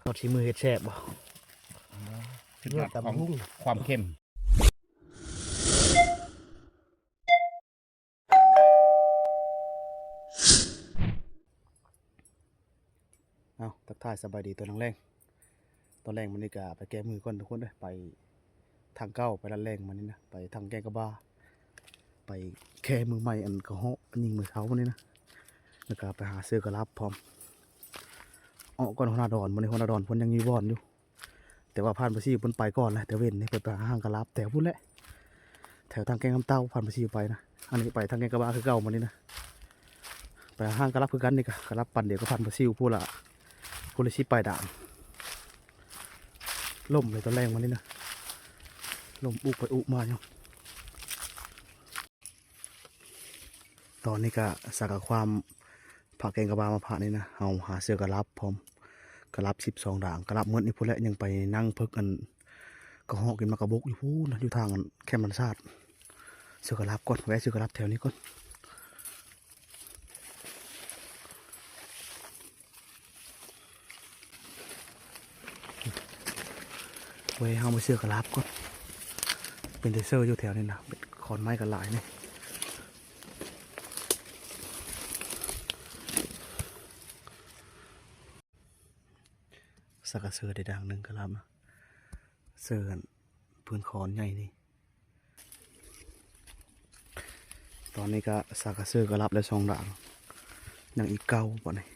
เอาชีมือเฮ็ดแซ่บบ่สุดยอดของความเข้มเอาทักทายสบายดีตัวนังแรงตอนแรงมันนี่ก็ไปแก้มือก่อนทุกคนเลยไปทางเก้าไปละแรงมันนี่นะไปทางแกงกระบาไปแค่มือใหม่อันกระเหาะอันยิงมือเท้ามันนี่นะแล้วก็ไปหาเสื้อกระลับพร้อมอ้อก่อนหัวหน้าดอนมันนี่หัวหน้าดอนพ้นยังมีบอนอยู่แต่ว่าผ่านไปซี่พ้นไปก่อนเลยแต่เว้นนี่ไปหาห้างกระลับแถวพุ่นแหละแถวทางแกงน้ำเต้าผ่านไปซี่ไปนะอันนี้ไปทางแกงกระบาคือเก่ามันนี่นะไปห้างกระลับคือกันนี่ก็กระลับปั่นเดี๋ยวก็ผ่านไปซี่พูดละพูดเลยชี้ไปด่างล่มเลยตอนแรงมันนี่นะล่มอุกไปอุกมาอยู่ตอนนี้ก็สักความผักแกงกระบามาผ่านี่นะเอาหาเสื้อกระลับพร้อมกระลับ12 ด่างกระลับเมื่อนี่พูดแล้วยังไปนั่งเพิกกันกระหอกกินมากระบกอยู่พูดนะอยู่ทางแคมป์มันซาดเสื้อกระลับก่อนแวะเสื้อกระลับแถวนี้ก่อนไว้เอามาเสื้อกระลับก่อนเป็นเทเซอร์อยู่แถวนี้นะเป็นขอนไม้กันหลายนี่สักเสื้อได้ดังหนึ่งกระลับนะเสื้อพื้นขอนใหญ่นี่ตอนนี้ก็สักเสื้อกระลับได้2 ด่างยังอีกเก้าป่ะนี่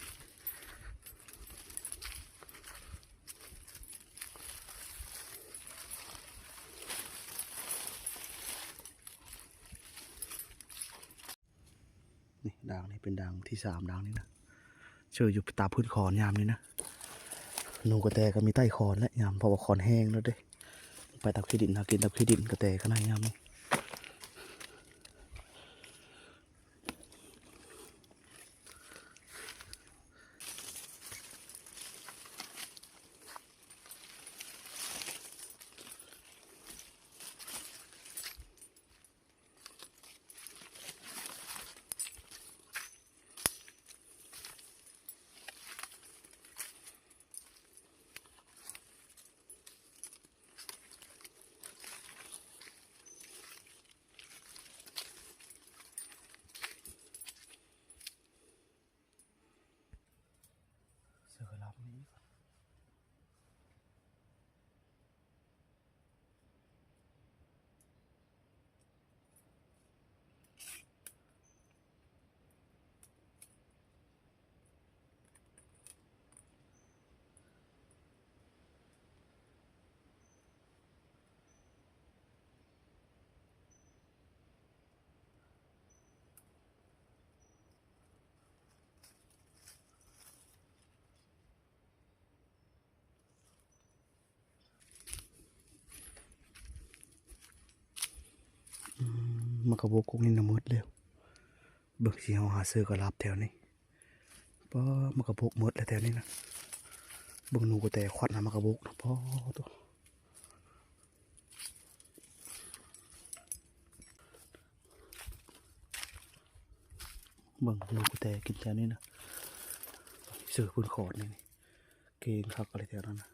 นี่ด่างนี่เป็นด่างที่3 ด่างนี่นะเชื่ออยู่ตาพื้นขอนยามนี่นะหนูกระแตก็มีใต้ขอนและยามเพราะว่าขอนแห้งแล้วเด้ไปตักขี้ดินหากินตักขี้ดินกระแตข้างในยามนี่เสือรับนี้มันกระโบกกุ๊กนี่น้ำมืดเร็วเบิ่งสีเฮาหาเสือกระลับแถวนี้ป้อมันกระโบกมืดแล้วแถวนี้นะเบิ่งหนูกระแตควัดนะมันกระโบกนะป้อตัวเบิ่งหนูกระแตกินแถวนี้นะเสือพื้นขอดนี่เก่งคักอะไรแถวนั้นนะ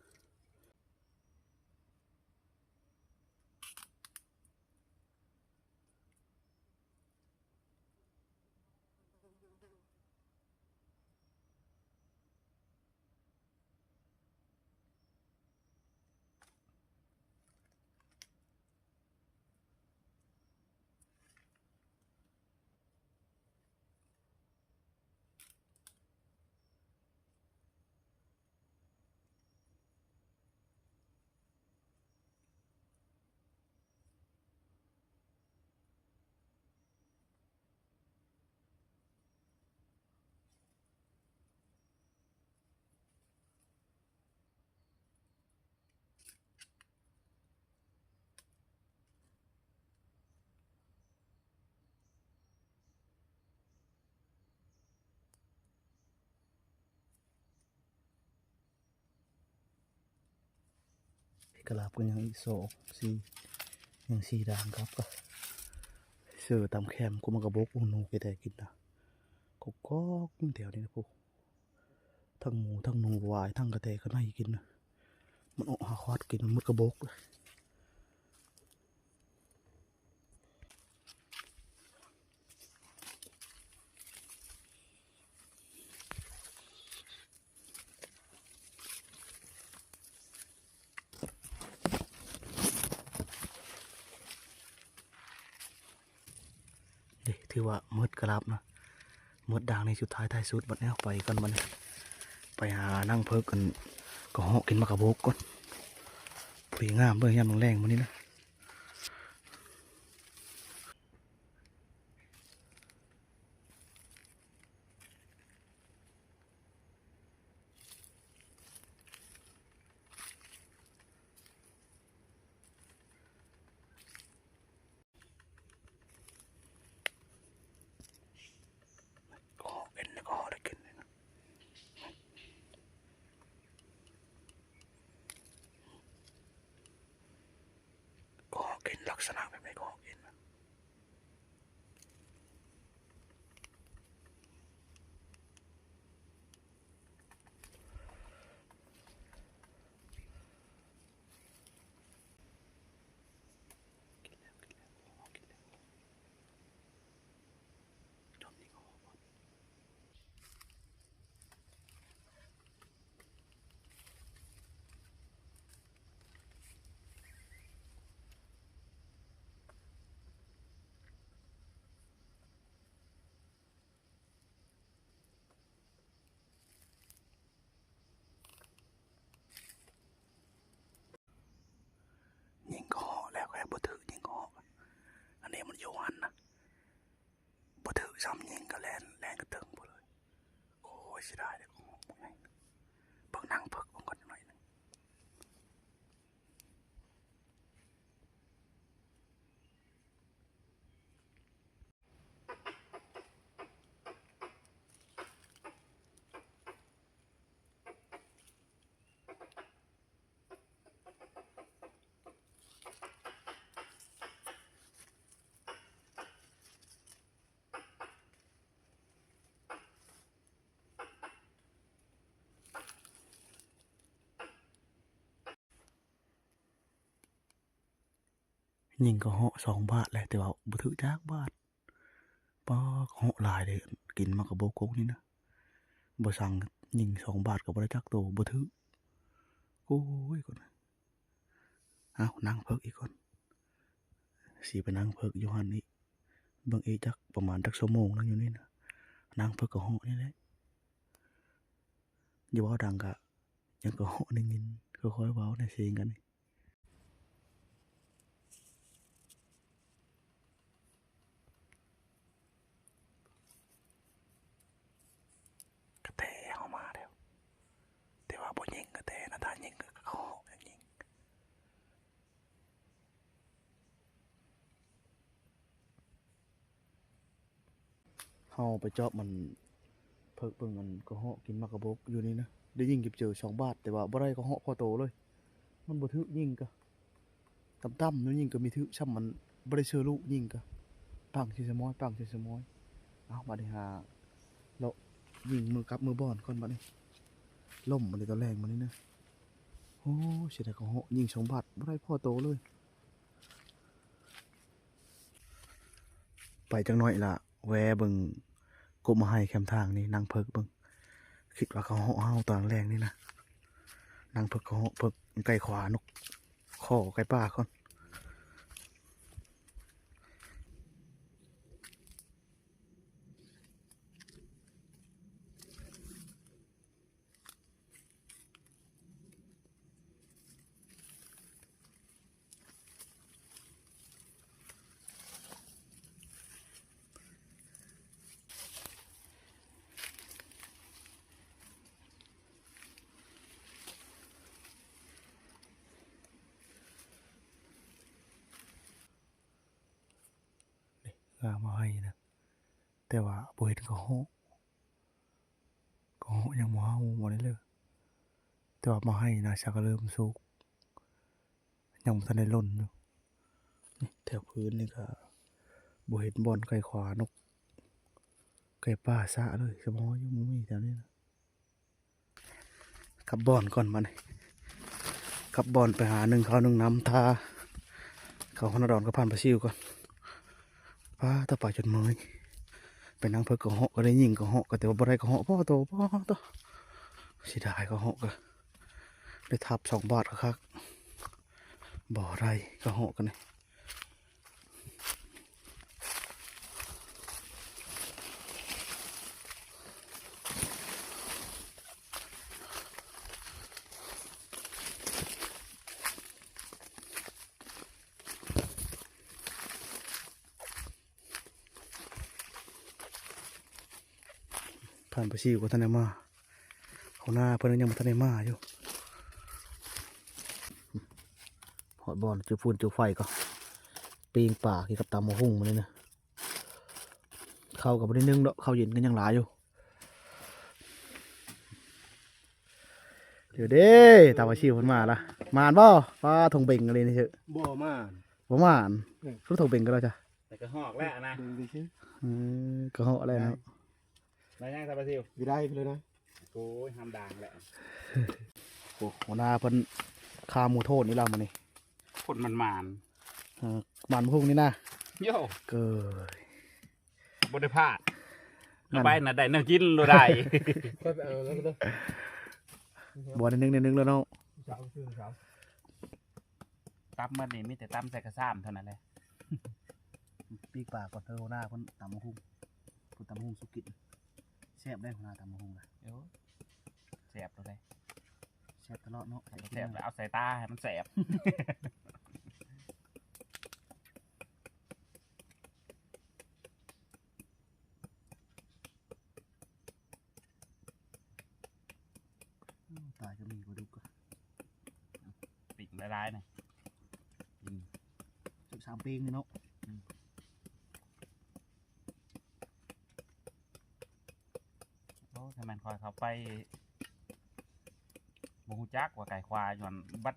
กระลับก็ยังอีก2 4ยัง4 ด่างครับก็เสือตามแคมกูมันกระโบกหนูกระแตกินนะก็แถวนี้นะพวก ทั้งหมูทั้งหนูวายทั้งกระแตก็น่ากินนะมันออกหาควาดกินมันหมดกระบอกเลยดิถือว่ามืดกระลับนะมืดด่างในสุดท้ายท้ายสุดบัดนี้ไปกันบัดนี้ไปหานั่งเพิกกันก็เหาะกินมากระบอกก่อนผีงามเบิ่งยามแรงๆมันนี้นะก็เหาะกินแล้วก็เหาะได้กินเลยนะก็เหาะกินลักษณะแบบนี้ก็เหาะกินนะจอมนี่ก็เหาะก่อนยิงก็เหาะแล้วก็ยังบ่ถือยิงก็เหาะอันนี้มันอยู่หันนะบ่ถือซ้ำยิงก็แล่นก็ถึงบ่เลยโอ้ยเสียดายเลยก็เหาะบ่ไงเบิ่งนั่งเพิกเบิ่งก่อนหน่อยหนึงยิงก็เหาะ2 บาทแหละแต่ว่าบ่ถือจักบาทป้าเหาะหลายเลยกินมากระบอกกกนี่นะบ่สั่งยิง2 บาทก็บ่ได้จักโตบ่ถือโอ้ยก่อนเอานั่งเพิกอีกก่อนสิไปนั่งเพิกอยู่หันอีกเบิ่งอีกจักประมาณจักชั่วโมงนึงอยู่นี่นะนั่งเพิกก็เหาะนี่แหละอย่าเว้าดังก็ยังก็เหาะได้ยินค่อยๆเว้าในเสียงกันนี่กระแตเฮามาแล้วแต่ว่าบ่ยิงกระแตนะถ้ายิงก็เหาะอย่างยิงเฮาไปเจาะมันเพิกเบิ่งมันก็เหาะกินมากระบอกอยู่นี่นะได้ยิงเก็บเจอ2 บาทแต่ว่าบ่ได้ก็เหาะพอโตเลยมันบ่ถึกยิงก็ต่ำๆนู้นยิงก็มีถือช่ำมันบ่ได้เชื่อลูกยิงก็ปังสิสมอยปังสิสมอยเอาบัดนี้หาเลาะยิงมือกับมือบอนก่อนบัดนี้ล่มบัดนี้ตอนแรกบัดนี้นะโอ้เสียดายก็เหาะยิง2 บาทบ่ได้พอโตเลยไปจังน้อยล่ะแวะเบิ่งกบมาให้แคมทางนี่นั่งเพิกเบิ่งคิดว่าเขาเหาะเฮาตอนแรกนี่นะนั่งเพิกเขาเหาะเพิกไก่ขวานกข้อไก่ป่าก่อนก็มาให้นะแต่ว่าบ่เห็นเขาเหาะก็เหาะยังบ่เฮาบ่ได้เลยแต่ว่ามาให้นะชักเริ่มสุกยังบ่ทันได้ล่นอยู่นี่แถวพื้นนี่ก็บ่เห็นบ่อนไก่ขวานกไก่ป่าซะเลยสมออยู่บ่มีแถวนี้นะ ขับบอนก่อนมานี่ขับบอนไปหาหนึ่งข้าวหนึ่งน้ำทาเขาฮอนดอนก็ผ่านไปซิวก่อนป้าตาป่าจนเมยไปนั่งเพื่อกระเหาะก็ได้ยิงกระเหาะก็แต่ว่าบ่ได้กระเหาะพ่อโตเสียดายกระเหาะก็ได้ทับ2 บาทครับบ่ได้กระเหาะกันนี่ผ่านไปซิวก็ท่านได้มาเขาหน้าเพิ่นยังบ่ทันได้มาอยู่หอดบอลจุดฝุ่นจุดไฟก็ปีงป่าที่กับตำมะฮุ่งมาเลยนะเข้ากับบ่ได้นึ่งดอกเข้าเย็นกันยังหลายอยู่เดี๋ยวเด้ตามมาชิวเพิ่นมาละมานบ่ป้าทงเบ่งอะไรนี่เถอะ บ่มา บ่มานรู้ทงเบ่งก็แล้วจ้ะ แต่ก็หอกแล้วนะ ดูดิชิ ก็เหาะอะไรนะ นายย่างซาบะซิล วิได้ไปเลยนะ โอ้ยห้ามด่างแหละ โอ้หัวหน้าเพิ่นคาหมูโทษนี่ล่ะมื้อนี้ คนมันมาน บ้านมะฮุ่งนี่นะ โย่ เกิด บไดิพลาดเอาไปน่ะได้แนวกินโลได้ ค่อยไปเอาแล้วก็ได้ บ่ได้นึงแล้วเนาะ สาวชื่อสาว ตับมันนี่มีแต่ตำใส่กระซ้ำเท่านั้นแหละ ปีกปากก่อนเธอหัวหน้าเพิ่นตำมะฮุ่งเพิ่นตำมะฮุ่งสุกินแซ่บได้หัวหน้าตำมะฮุ่งล่ะ เดี๋ยวแสบตัวใด แซ่บตลอดเนาะ แสบแล้วเอาใส่ตาให้มันแสบ ตายก็มีบ่ดุกก็ ปิ่งได้ๆหน่อยกิน 13 ปีนี่เนาะ โอ้ถ้ามันคอยเขาไปบ่ฮู้จักว่าไก่ควายย้อนบัด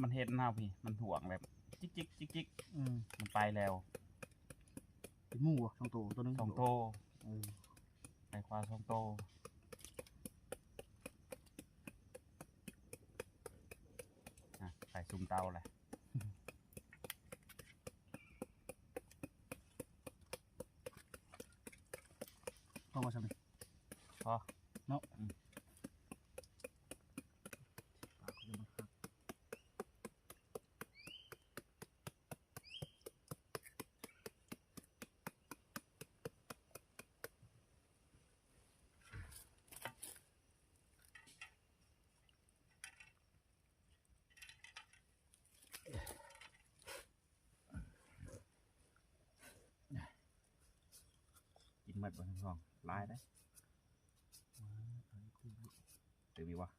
มันเห็นเฮาพี่มันถ่วงแบบจิกจิกจิกจิกมันไปแล้ว เป็นหมู่บ่2 ตัวตัวนึง สองโต เออ ไก่ควาย2 โตอ่ะใส่ซุ่มเตาเลย ต้องมาซะนี่ พอ เนาะปากเขาจะมาคัก กินหมดบนท้องลายได้ตือมีวะ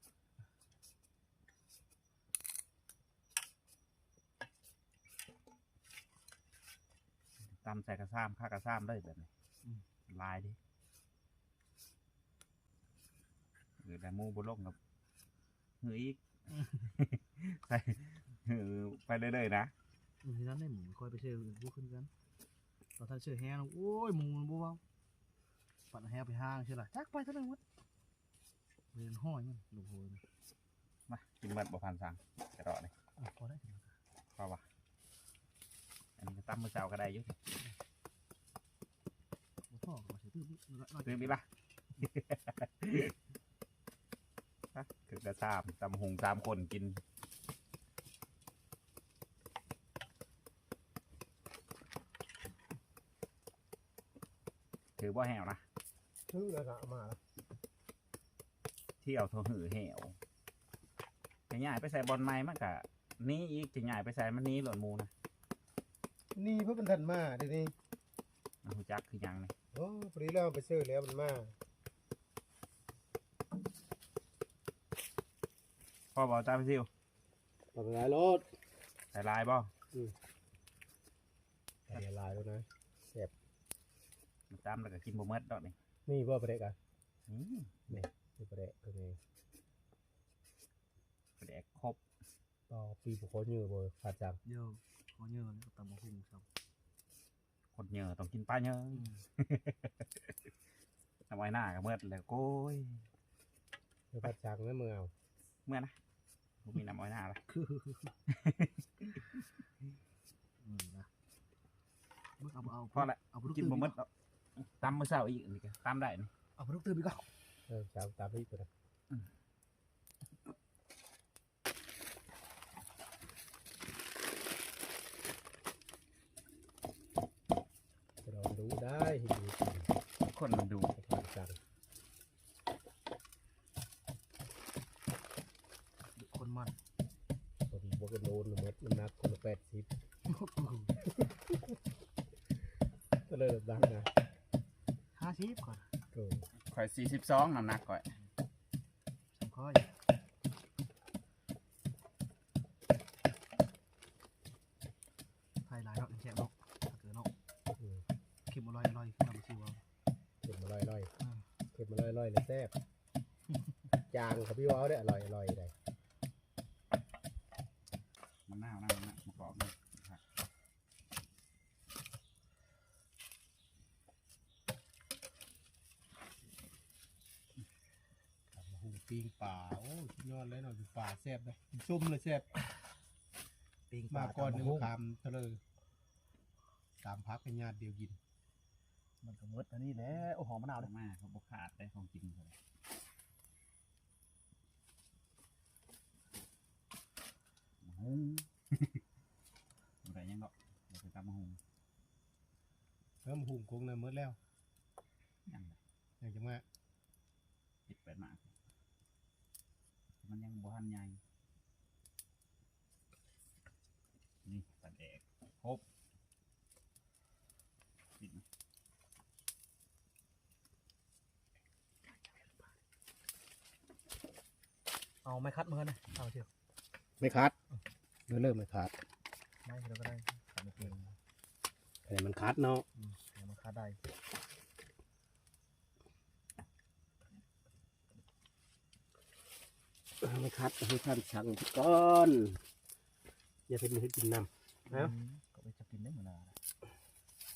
ตำใส่กระซ้ำข้ากระซ้ำได้แบบนี้ลายดิหรือแต่มูบนโลกกับเฮ้ยอีกไปไปเรื่อยๆนะ ที่นั้นได้หมูคอยไปเชื่อผู้ขึ้นกันตอนท่านเชื่อแห้งโอ้ยหมูมันบ่เว้าปัดแห้งไปห้างใช่ล่ะจักไปเท่านั้นวัดเรียนห้อยมันลูกโหย มากินหมดบ่พันสั่งจะรอเลย พอได้ถึง พอวะอันนี้ก็ตั้มมือเจ้าก็ได้อยุ่ พ่อก็ใช้ตื้อ ซื้อมีปะ คือกระซ้ำตำหง3 คนกินถือว่าแหวนะ ชื่อแล้วก็เอามา เที่ยวโทรหือแหวจะย้ายไปใส่บอลไม้มากกะนี้อีกจะย้ายไปใส่มันนี้หล่นมูนะ นี่เพื่อเป็นทันมาทีนี้ มันหูจักคือหยังนี่ โอ้พอดีเราไปซื้อแล้วมันมา พ่อบอกตามไปซิว ทำลายรถ ใส่ลายบ่ ใส่ลายแล้วนะ มันตามแล้วก็กินบ่เมดดอกนี่ นี่ว่าประเด็กอ่ะ นี่ นี่ประเด็กตัวนี้ แดกครบ ต่อปีบุคคลอยู่บ่ขาดจัง เยอะขอเยอะแล้วก็ตำมะฮุ่งครับ คนเหยอะต้องกินปลาเหยอะทำไว้หน้ากับเมดแล้วโก้ย ขาดจังนะมึงเอา เมื่อนะบ่มีน้ำอ้อยหน้าละ นะมึงเอา พอละ เอาลูก กินบ่หมดแล้วตำมื้อเช้าอีกนี่ก็ตำได้นี่ เอาลูกตื่นไปก่อน สามตามที่ตัวเราดูได้ที่ดู คนมันดู ทางสั่ง คนมัน คนบวกกันโดนหมดน้ำหนักคนละ80ก็เลยดังนะ 50ก่อน ก็ ข่อย42น้ำหนักข่อย สำค่อยไทยหลายเนาะแฉะเนาะถ้าเกิดเนาะเค็มอร่อยทำซิวเอา เก็บมาลอยๆเก็บมาลอยๆเลยแซ่บจางครับพี่ว้าวเนี่ยอร่อยเลย มันน่าวนะมะกอกนี่ครับ หูปิ้งป่าโอ้สุดยอดเลยเนาะอยู่ป่าแซ่บเลยซุ่มเลยแซ่บ ปิ้งป มา ลา ก่อนหนึ่ง ตำบักหุ่ง คำเทะเลย3 พักเป็นญาติเดียวกิน มันก็หมดอันนี้แหละโอ้หอมมะนาวเลย มาเขาบ่ขาดได้ของกินเลยมะฮุง บ่ได้หยังดอกบ่ไปตำมะฮุง แล้วมันหุงคงนะเมื่อแล้ว ยัง อย่างจะมา ปิดไปมากมันยังบ่ทันใหญ่นี่ปลาแดกครบปิดนะ เอาไม้คัดมือนะเอาเชียว ไม่คัดเริ่มไม่คัด ไม้เราก็ได้ทำเอง แต่มันคัดเนาะ เอามาคัดได้ ไม่คัดให้ท่านสั่งก่อนอย่าเป็นมือกินน้ำนะ ก็ไปจะกินได้เหมือนกัน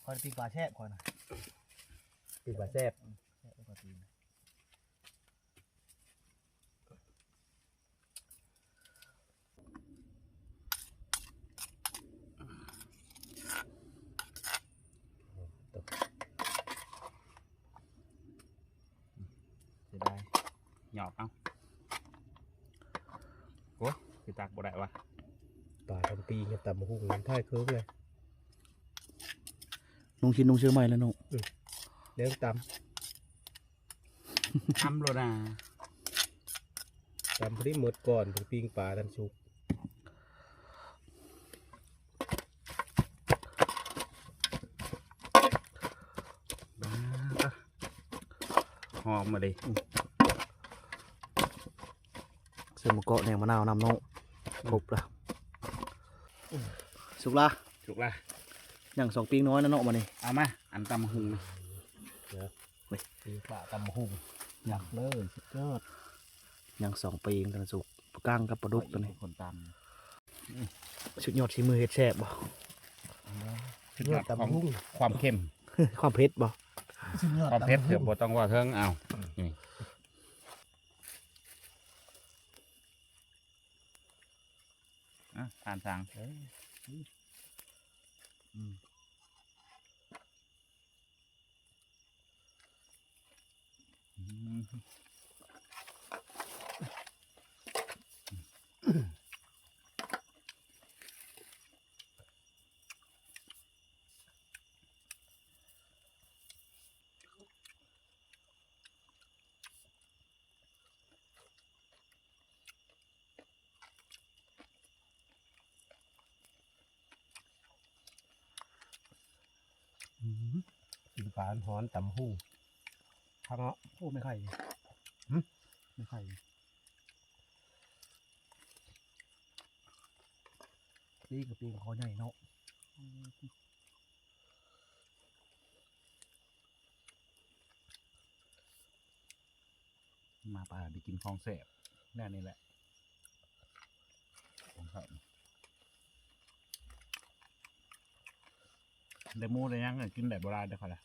คอยปิ้งปลาแช่คอยนะ ปีกว่าแซ่บ แช่ไว้ก่อนปิ้ง เสียดายหยอกเอาโอ้คือตักบ่ได้วะ ป่าทำปีกับตำหุ่งน้ำท้ายเคิร์ฟเลย นุ่งชิ้นนุ่งเชื้อใหม่แล้วนุ่ง เลี้ยงต ทำโลดา ำพอดีหมดก่อนถึงปิ้งปลาทันสุก หอมมาดิ เสื้อมะเกาะแหนงมะนาวนำนุ่งครบละสุกละ ถูกละ อย่าง2ปิ้งน้อยนะเนาะมานี่ เอามาอันตำหุง ปิ้งปลาตำหุ่ง อยากเลยสุดยอดอย่าง2ปิ้งกันสุกปลาก้างกับปลาดุกตัวนี้ คนต ชุดยอดชีมือเฮ็ดแซ่บบ่ ำชุดยอดของความเข้ม ความเผ็ดบ่ ความเผ็ดเถื่อบ่ต้องว่าเทิงเอานี่ทานสั่งปิ้งปลาหอนตำหุ่งทั้งเนาะ โอ้ไม่ไข่ไม่ไข่ ปีกับปีกับคอใหญ่เนาะ มาป่าไปกินของแซ่บแน่นี่แหละของเขาได้หมูได้ยังกินแบบโบราณได้เขาละ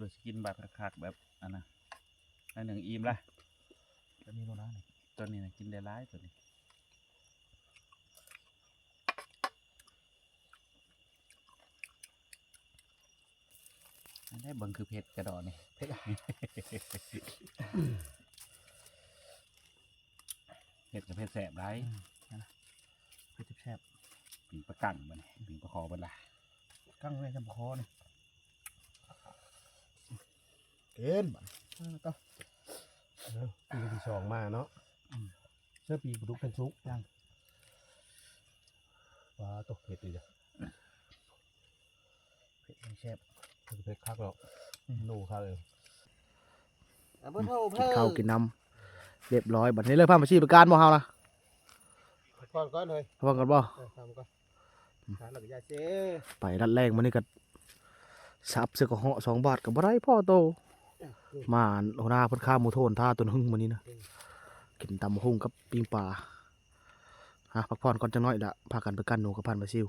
รือสิกินแบบคักๆแบบอันน่ะอันหนึ่งอิ่มละ จะมีโลนะนี่ ตัวนี้นะกินได้หลายตัวนี้อันได้เบิ่งคือเผ็ดกระดอนนี่ เผ็ด เผ็ดกับเผ็ดแสบไร เผ็ดแซ่บ ปิ่งปลากั่งมันปิ่งปลาคอมันละ กั้งไว้จำคอนี่เกินบัดก็ ปีที่สองมาเนาะเสื้อปีกระดูกเป็นซุกยังว้าตกเผ็ดเลยจ้ะ เผ็ดแซ่บ เผ็ดคักหรอกหนูคักเลย กินข้าวกินน้ำเรียบร้อยบัดนี้เลยพามาชี้ประการบ่เฮานะ ก่อนเลย ฟังกันบ่ ทำก่อนหาหลักยาเจ้ ไปรัดแรงมันนี่ก็ซับเสื้อกระเหาะ2 บาทก็บ่ได้พ่อโตมาหัวหน้าเพิ่นข้าวหมูโทนท่าตัวหึ่งมื้อนี้นะกินตำบักหุ่งกับปิ้งปลาพักผ่อนก่อนจังน้อยละพากันไปกันหนูกับพันไปซิว